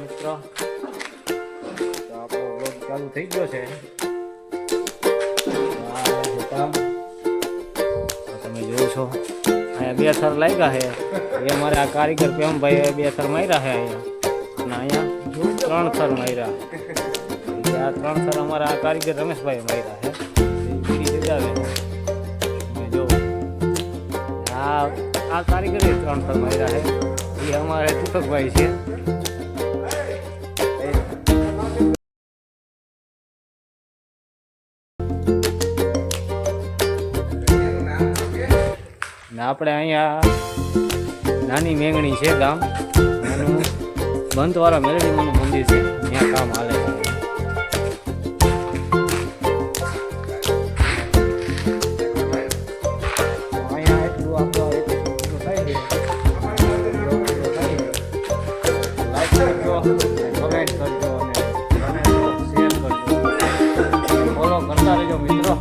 મિત્રો, તો આપણો વ્લોગ ચાલુ થઈ ગયો છે. તમે જોયો છો અહીંયા 2 થર લાગ્યા છે. એ અમારે આ કારીગર પ્રેમભાઈ 2 થર માર્યા છે અહીંયા, અને અહીંયા 3 થર માર્યા. આ 3 થર અમારા આ કારીગર રમેશભાઈ માર્યા છે. બીડી જગાવે જો આ કારીગર 3 થર માર્યા છે. એ અમારે દીપકભાઈ છે. આપણે અહીંયા નાની મેંગણી છે ગામ, એનું બંધવાળા મેલડીમાનું મંદિર છે, ત્યાં કામ હાલે છે. અહીંયા એટલું આપણો થાય છે. લાઈક કરજો, કમેન્ટ કરજો અને શેર કરજો, ફોલો કરતા રહેજો મિત્રો.